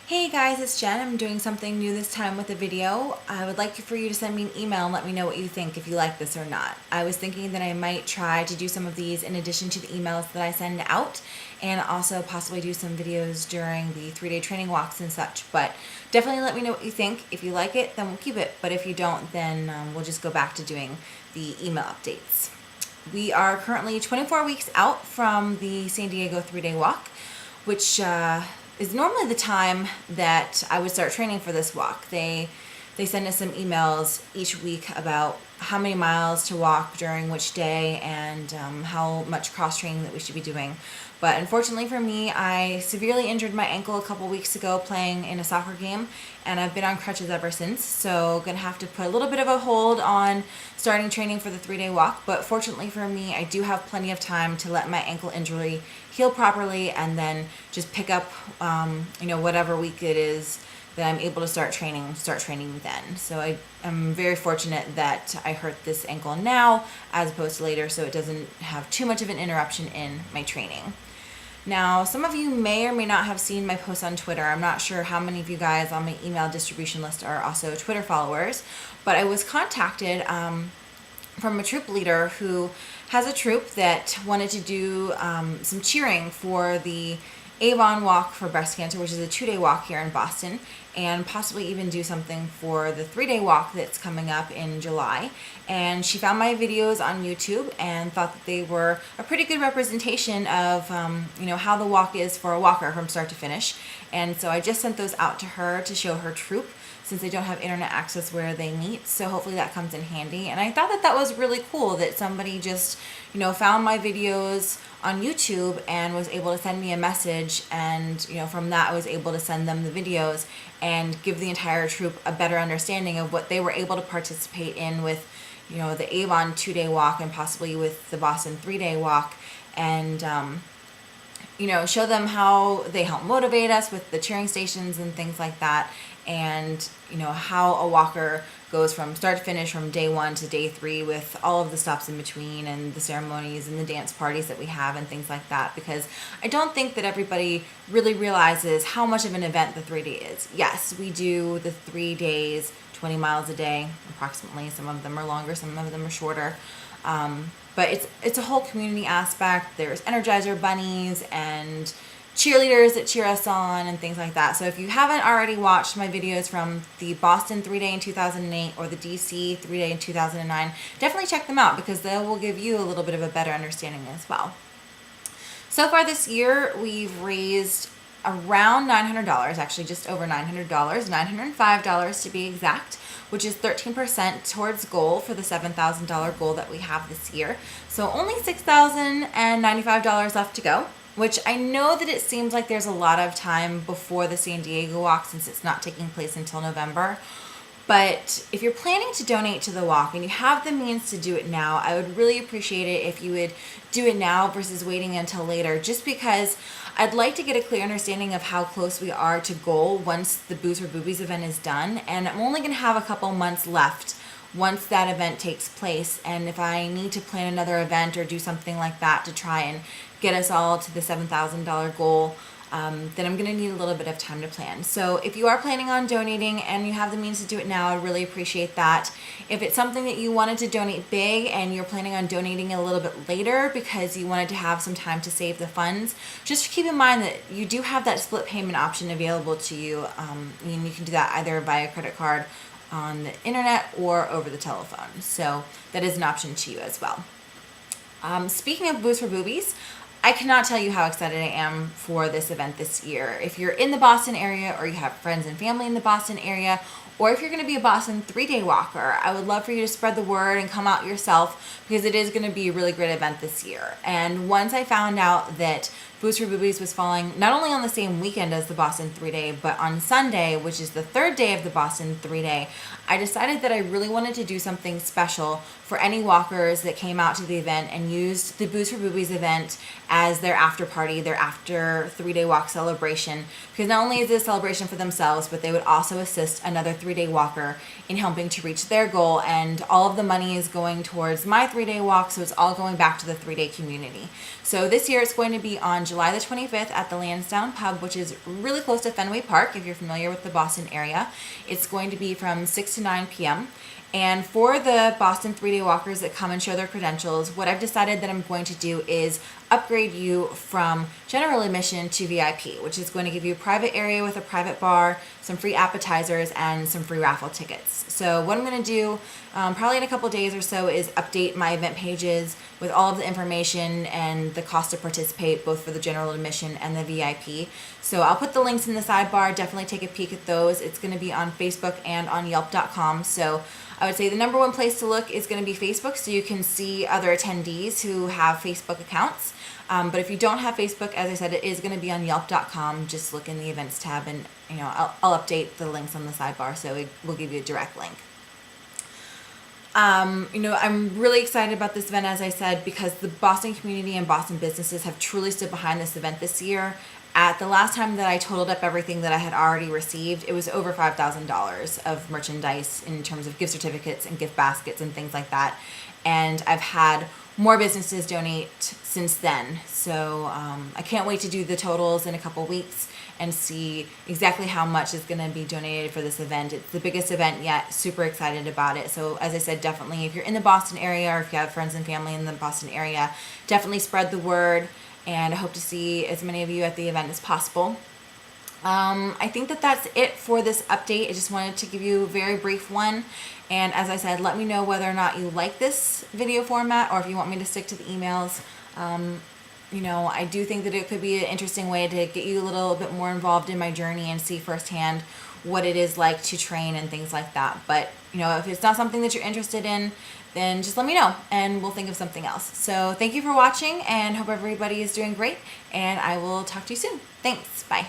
Hey guys, it's Jen. I'm doing something new this time with a video. I would like for you to send me an email and let me know what you think, if you like this or not. I was thinking that I might try to do some of these in addition to the emails that I send out, and also possibly do some videos during the 3-day training walks and such. But definitely let me know what you think. If you like it, then we'll keep it. But if you don't, then we'll just go back to doing the email updates. We are currently 24 weeks out from the San Diego 3-day walk, which is normally the time that I would start training for this walk. They send us some emails each week about how many miles to walk during which day and how much cross training that we should be doing. But unfortunately for me, I severely injured my ankle a couple weeks ago playing in a soccer game, and I've been on crutches ever since. So gonna have to put a little bit of a hold on starting training for the 3-day walk. But fortunately for me, I do have plenty of time to let my ankle injury heal properly and then just pick up, whatever week it is that I'm able to start training then. So I'm very fortunate that I hurt this ankle now as opposed to later, so it doesn't have too much of an interruption in my training. Now, some of you may or may not have seen my posts on Twitter. I'm not sure how many of you guys on my email distribution list are also Twitter followers, but I was contacted from a troop leader who has a troop that wanted to do some cheering for the Avon Walk for Breast Cancer, which is a 2-day walk here in Boston, and possibly even do something for the 3-day walk that's coming up in July. And she found my videos on YouTube and thought that they were a pretty good representation of how the walk is for a walker from start to finish. And so I just sent those out to her to show her troop, since they don't have internet access where they meet. So hopefully that comes in handy. And I thought that that was really cool that somebody just, found my videos on YouTube and was able to send me a message. And, from that I was able to send them the videos and give the entire troop a better understanding of what they were able to participate in with, the Avon 2-day walk and possibly with the Boston 3-day walk. And, show them how they help motivate us with the cheering stations and things like that. And, how a walker goes from start to finish, from day 1 to day 3, with all of the stops in between and the ceremonies and the dance parties that we have and things like that. Because I don't think that everybody really realizes how much of an event the 3-day is. Yes, we do the 3 days, 20 miles a day, approximately. Some of them are longer, some of them are shorter. But it's a whole community aspect. There's Energizer bunnies and cheerleaders that cheer us on and things like that. So if you haven't already watched my videos from the Boston 3-day in 2008 or the DC 3-day in 2009, definitely check them out because they will give you a little bit of a better understanding as well. So far this year, we've raised around $900, actually just over $900, $905 to be exact, which is 13% towards goal for the $7,000 goal that we have this year. So only $6,095 left to go, which I know that it seems like there's a lot of time before the San Diego walk since it's not taking place until November. But if you're planning to donate to the walk and you have the means to do it now, I would really appreciate it if you would do it now versus waiting until later, just because I'd like to get a clear understanding of how close we are to goal once the Booze for Boobies event is done. And I'm only going to have a couple months left once that event takes place. And if I need to plan another event or do something like that to try and get us all to the $7,000 goal, then I'm going to need a little bit of time to plan. So if you are planning on donating and you have the means to do it now, I'd really appreciate that. If it's something that you wanted to donate big and you're planning on donating a little bit later because you wanted to have some time to save the funds, just keep in mind that you do have that split payment option available to you. And you can do that either via credit card on the internet or over the telephone. So that is an option to you as well. Speaking of Booze for Boobies, I cannot tell you how excited I am for this event this year. If you're in the Boston area or you have friends and family in the Boston area, or if you're going to be a Boston 3-day walker, I would love for you to spread the word and come out yourself because it is going to be a really great event this year. And once I found out that Booze for Boobies was falling not only on the same weekend as the Boston 3-day, but on Sunday, which is the 3rd day of the Boston 3-day, I decided that I really wanted to do something special for any walkers that came out to the event and used the Booze for Boobies event as their after party, their after 3-day walk celebration. Because not only is it a celebration for themselves, but they would also assist another 3-day walker in helping to reach their goal. And all of the money is going towards my 3-day walk, so it's all going back to the 3-day community. So this year it's going to be on July the 25th at the Lansdowne Pub, which is really close to Fenway Park, if you're familiar with the Boston area. It's going to be from 6 to 9 p.m. And for the Boston 3-day walkers that come and show their credentials, what I've decided that I'm going to do is upgrade you from general admission to VIP, which is going to give you a private area with a private bar, some free appetizers, and some free raffle tickets. So what I'm going to do probably in a couple days or so is update my event pages with all of the information and the cost to participate, both for the general admission and the VIP. So I'll put the links in the sidebar. Definitely take a peek at those. It's going to be on Facebook and on Yelp.com. So I would say the number one place to look is going to be Facebook, so you can see other attendees who have Facebook accounts. But if you don't have Facebook, as I said, it is going to be on Yelp.com. Just look in the events tab, and I'll update the links on the sidebar, so it will give you a direct link. I'm really excited about this event, as I said, because the Boston community and Boston businesses have truly stood behind this event this year. At the last time that I totaled up everything that I had already received, it was over $5,000 of merchandise in terms of gift certificates and gift baskets and things like that. And I've had more businesses donate since then. So I can't wait to do the totals in a couple weeks and see exactly how much is going to be donated for this event. It's the biggest event yet. Super excited about it. So as I said, definitely if you're in the Boston area or if you have friends and family in the Boston area, definitely spread the word. And I hope to see as many of you at the event as possible. I think that that's it for this update. I just wanted to give you a very brief one. And as I said, let me know whether or not you like this video format or if you want me to stick to the emails. I do think that it could be an interesting way to get you a little bit more involved in my journey and see firsthand what it is like to train and things like that. But, if it's not something that you're interested in, then just let me know and we'll think of something else. So thank you for watching and hope everybody is doing great, and I will talk to you soon. Thanks. Bye.